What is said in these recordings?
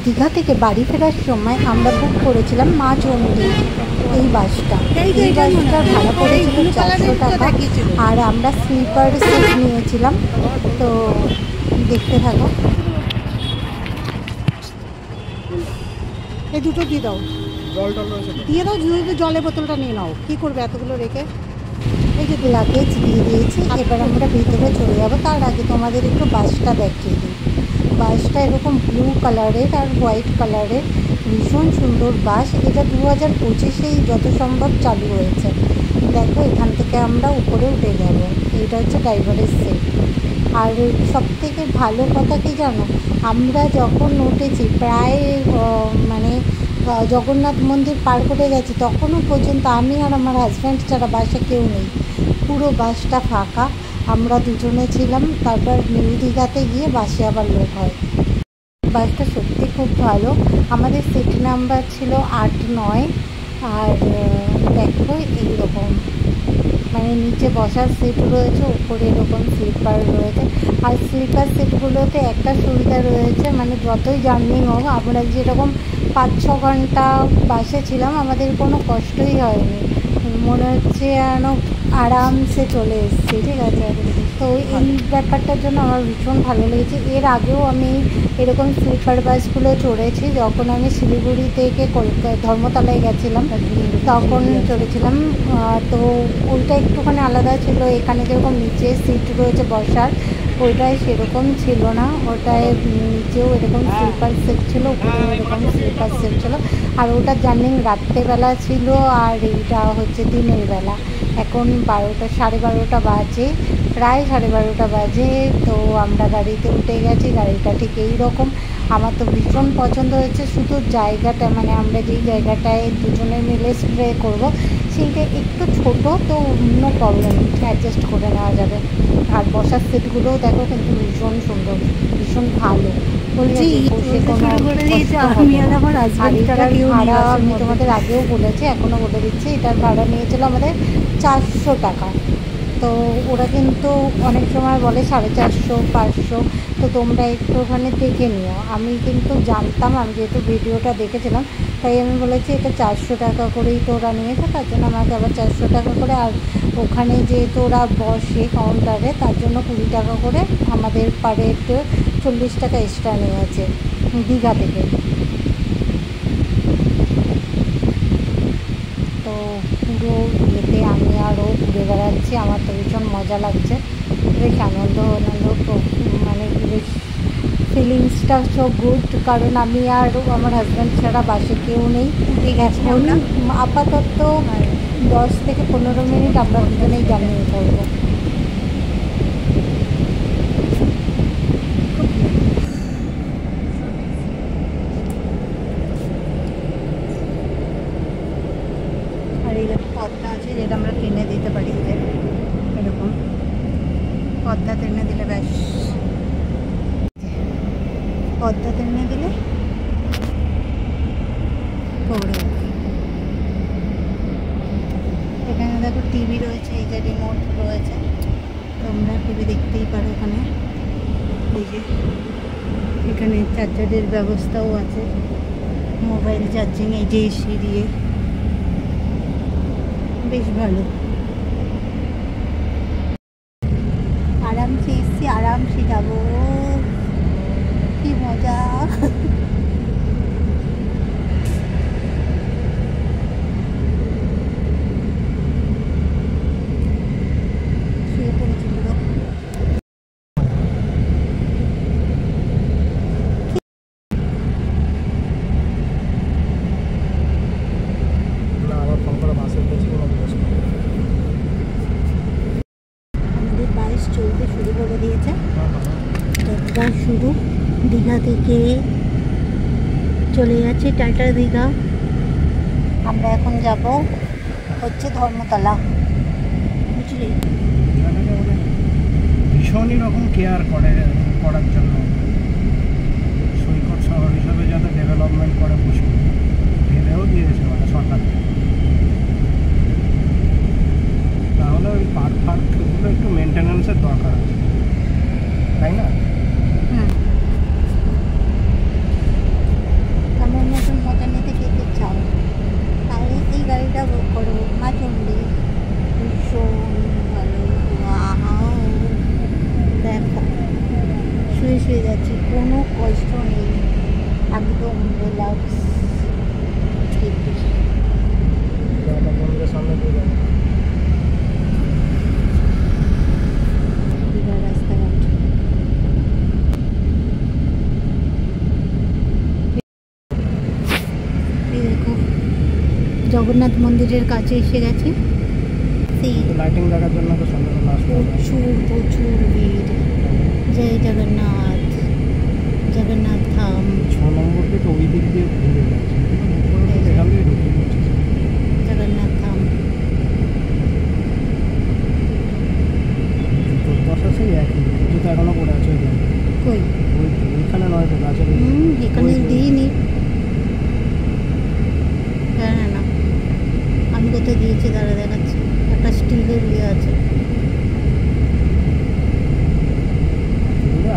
দীঘা থেকে বাড়ি ফেরার সময় আমরা বুক করেছিলাম মা চণ্ডী এই বাসটা। এই বাসটার ভাড়া পড়েছিল 400 টাকা, আর আমরা স্লিপার সিট নিয়েছিলাম। তো দেখতে থাকো। এই দুটো দিয়ে দাও, দিয়ে দাও, জলের বোতলটা নিয়ে নাও। কী করবে এতগুলো রেখে? এই যে লাগেজ দিয়ে দিয়েছি, এবার আমরা ভিতরে চলে যাবো। তার আগে তোমাদের একটু বাসটা দেখিয়ে দিই। বাসটা এরকম ব্লু কালারের আর হোয়াইট কালারের, ভীষণ সুন্দর বাস। এটা 2025-এই যত সম্ভব চালু হয়েছে। দেখো, এখান থেকে আমরা উপরে উঠে যাব। এটা হচ্ছে ড্রাইভারের সিট। আর সবথেকে ভালো কথা কি জানো, আমরা যখন উঠেছি প্রায় মানে জগন্নাথ মন্দির পার করে গেছি, তখনও পর্যন্ত আমি আর আমার হাজব্যান্ড ছাড়া বাসে কেউ নেই। পুরো বাসটা ফাঁকা, আমরা দুজনে ছিলাম। তারপর নিউ দীঘাতে গিয়ে বাসে আবার লোক হয়। বাসটা সত্যি খুব ভালো। আমাদের সিট নাম্বার ছিল 8-9। আর দেখো এইরকম, মানে নিচে বসার সিট রয়েছে, উপরে এরকম স্লিপার রয়েছে। আর স্লিপার সিটগুলোতে একটা সুবিধা রয়েছে, মানে যতই জার্নি হোক, আমরা যেরকম 5-6 ঘন্টা বাসে ছিলাম, আমাদের কোনো কষ্টই হয়নি। মনে হচ্ছে যেন আরামসে চলে এসেছি, ঠিক আছে। তো এই ব্যাপারটার জন্য আমার ভীষণ ভালো লেগেছে। এর আগেও আমি এরকম স্লিপার বাসগুলো চড়েছি, যখন আমি শিলিগুড়ি থেকে ধর্মতলায় গেছিলাম তখন চড়েছিলাম। তো ওইটা একটুখানি আলাদা ছিল। এখানে যেরকম নিচে সিট রয়েছে বসার, ওইটাই সেরকম ছিল না। ওটায় নিচেও এরকম স্লিপার সিট ছিল, উপরেও এরকম স্লিপার সিট ছিল। আর ওটা জার্নি রাত্রেবেলা ছিল, আর এইটা হচ্ছে দিনের বেলা। এখন 12টা বাজে, প্রায় 12:30 বাজে। তো আমরা গাড়িতে উঠে গেছি। গাড়িটা ঠিক এইরকম, আমার তো ভীষণ পছন্দ হয়েছে। শুধু জায়গাটা, মানে আমরা যেই জায়গাটায় দুজনে মিলে স্প্রে করব, সেইটা একটু ছোট, তো নো প্রবলেম, অ্যাডজাস্ট করে নেওয়া যাবে। আর বসার সিটগুলোও দেখো কিন্তু ভীষণ সুন্দর, ভীষণ ভালো। বলছি ভাড়া আমি তোমাদের আগেও বলেছি, এখনও বলে দিচ্ছি, এটার ভাড়া নিয়েছিল আমাদের 400 টাকা। তো ওরা কিন্তু অনেক সময় বলে 450, 500। তো তোমরা একটু ওখানে দেখে নিও। আমি কিন্তু জানতাম, আমি যেহেতু ভিডিওটা দেখেছিলাম, তাই আমি বলেছি এটা 400 টাকা করেই তো ওরা নিয়েছে, তার জন্য আমাকে আবার 400 টাকা করে। আর ওখানে যেহেতু ওরা বসে কাউন্টারে, তার জন্য 20 টাকা করে আমাদের পার হেড 40 টাকা এক্সট্রা নিয়েছে দীঘা থেকে। তো পুরো ইয়েতে আমি আরও ঘুরে বেড়াচ্ছি, আমার তো ভীষণ মজা লাগছে, বেশ আনন্দ, মানে বেশ ফিলিংসটা সো গুড। কারণ আমি আর আমার হাজব্যান্ড ছাড়া বাসে কেউ নেই। এখন আপাতত 10 থেকে 15 মিনিট আমরা দুজনেই জার্নি করবো। আর এই পদ্মা আছে, যেটা আমরা ট্রেনে দিতে পারি, যে এরকম পদ্মা ট্রেনে দিলে ব্যাস, পদ্মা ট্রেনে দিলে পড়ে। এখানে দেখো টিভি রয়েছে, এই যে রিমোট রয়েছে, তোমরা টিভি দেখতেই পারো এখানে। এই যে এখানে চার্জারের ব্যবস্থাও আছে, মোবাইল চার্জিং, এই যে এসি দিয়ে, বেশ ভালো। আরামসে এসছি, আরামসে যাবো, কি মজা। শুয়ে পড়েছি পুরো। আমাদের বাস চলতে শুরু করে দিয়েছে, যাত্রা শুরু। দীঘা থেকে চলে যাচ্ছে টাটা দীঘা। আমরা এখন যাব হচ্ছে ধর্মতলা, বুঝলি। ভীষণই রকম কেয়ার করার জন্য সৈকত শহর হিসাবে যাতে ডেভেলপমেন্ট করে বসে ভেবেও দিয়েছে মানে সরকার থেকে। তাহলে ওই পার্কগুলো একটু মেনটেন্যান্সের দরকার আছে, তাই না? জগন্নাথ মন্দিরের কাছে এসে গেছে। লাইটিং দেখার জন্য তো সন্ধ্যাবেলা আসতে হবে। প্রচুর ভিড়। জয় জগন্নাথ, জগন্নাথ ধাম। 6 নম্বর থেকে ওই দিক দিয়ে ঘুরে যাচ্ছে, এখান দিয়ে ঢুকে যাচ্ছে। জগন্নাথ ধাম। জুতোর দশা সেই একই, জুতো এখনো পড়ে আছে ওইখানে। কই? ওইখানে নয় তো গাছের এখানে দিইনি। হ্যাঁ না, আমি কোথায় দিয়েছি দাঁড়া দেখাচ্ছি। একটা স্টিলের ইয়ে আছে।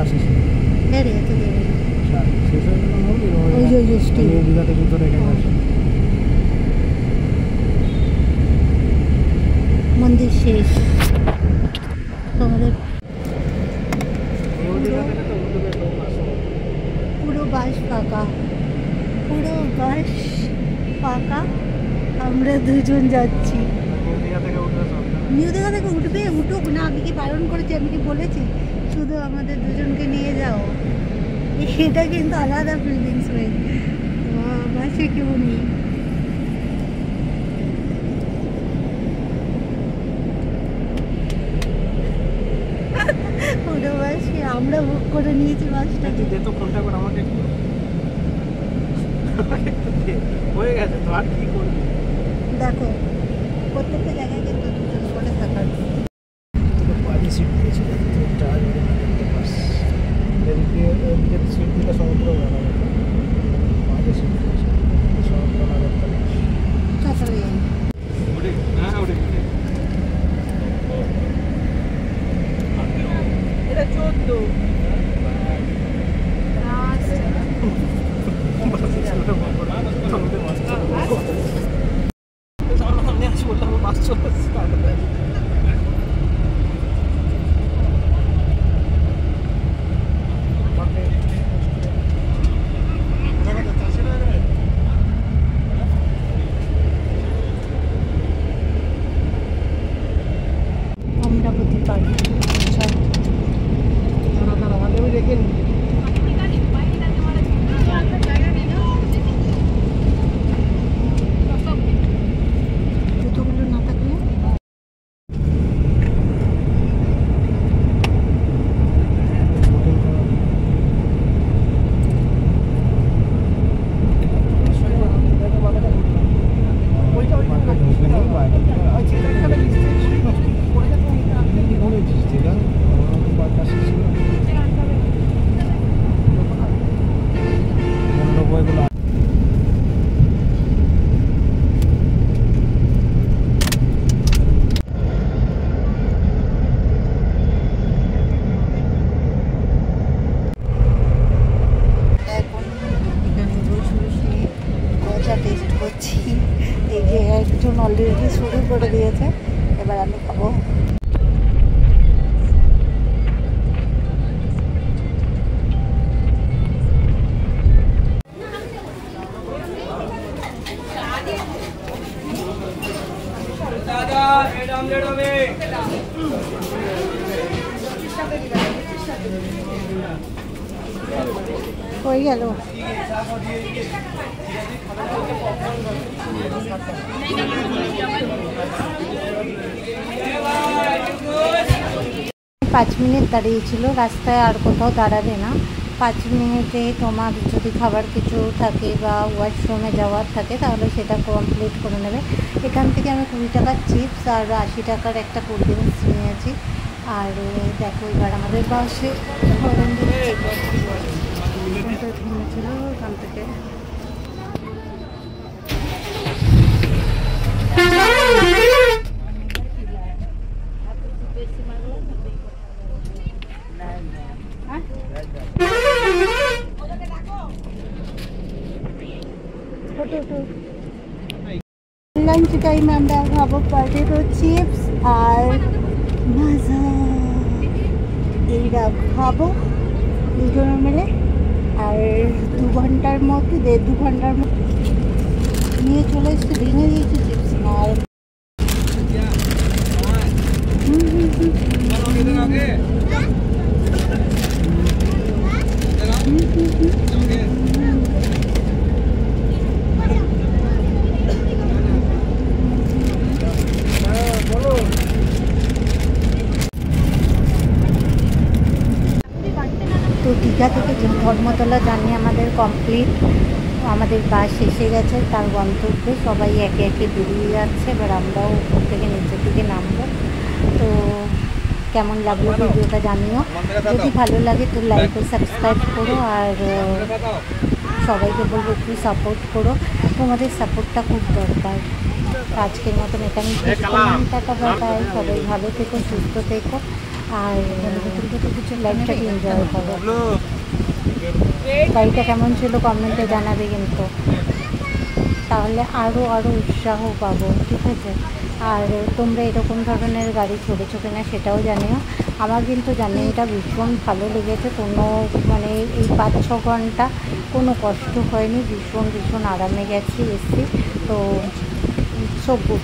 আসিস হ্যাঁ রে, এত দেবে না। শেষ হয়ে গেল মন্দির। ওই যে স্টিল দীঘাতে জুতো রেখে গেছে। মন্দির শেষ। তোমাদের পুরো বাস ফাঁকা, পুরো বাস ফাঁকা। আমরা দুজন যাচ্ছি। নিউ দীঘা থেকে উঠবে, উঠুক না। আমি কি বারণ করেছি? আমি কি বলেছি শুধু আমাদের দুজনকে নিয়ে যাও? এটা কিন্তু আলাদা ফিলিংস ভাই, বাসে কেউ নেই। পুরো বাসে আমরা বুক করে নিয়েছি বাসটা। তো ফোনটা করে আমাকে একটু হয়ে গেছে তো, আর কি করবি? দেখো প্রত্যেকটা জায়গায় কিন্তু দুজন করে থাকার। বাড়ি সিট দিয়েছে, এদিকে সিট দিলে সমুদ্র বেড়া বাড়ি সিট দিয়েছে, সমুদ্র নাগরতলা। চলে এটা 14 অমরাবতী পার্ক। জুতোগুলো না থাকলে টেস্ট করছি। এই যে একজন অলরেডি শুরু করে দিয়েছে, এবার আমি খাবো। হয়ে গেল। 5 মিনিট দাঁড়িয়েছিল রাস্তায়, আর কোথাও দাঁড়াবে না। 5 মিনিটে তোমার যদি খাবার কিছু থাকে বা ওয়াশরুমে যাওয়ার থাকে তাহলে সেটা কমপ্লিট করে নেবে। এখান থেকে আমি 20 টাকার চিপস আর 80 টাকার একটা কোল্ড ড্রিঙ্কস নিয়েছি। আর দেখো এবার আমাদের বাসে ছিল ওখান থেকে। লাঞ্চ টাইমে আমরা খাবো পটেটো চিপস আর মাজা। এইটা খাবো দুজনে মিলে। আর 2 ঘন্টার মতো 1.5-2 ঘন্টার মতো নিয়ে চলে এসছে, ভেঙে দিয়েছে চিপস। আর ধর্মতলা জার্নি আমাদের কমপ্লিট। আমাদের বাস এসে গেছে তার গন্তব্যে, সবাই একে একে বেরিয়ে যাচ্ছে। এবার আমরাও উপর থেকে নিচের দিকে নামবো। তো কেমন লাগলো ভিডিওটা জানিও, যদি ভালো লাগে তো লাইক ও সাবস্ক্রাইব করো। আর সবাইকে বলবো একটু সাপোর্ট করো, তোমাদের সাপোর্টটা খুব দরকার। আজকের মতন এখানে টাটা বাই, সবাই ভালো থেকো, সুস্থ থেকো, আর লাইফটাকে এনজয় করো। গাড়িটা কেমন ছিল কমেন্টে জানাবে কিন্তু, তাহলে আরও উৎসাহ পাবো, ঠিক আছে? আর তোমরা এরকম ধরনের গাড়ি চড়েছো কিনা সেটাও জানিও। আমার কিন্তু জার্নিটা ভীষণ ভালো লেগেছে, কোনো মানে এই 5-6 ঘন্টা কোনো কষ্ট হয়নি, ভীষণ আরামে গেছি এসছি। তো সো গুড।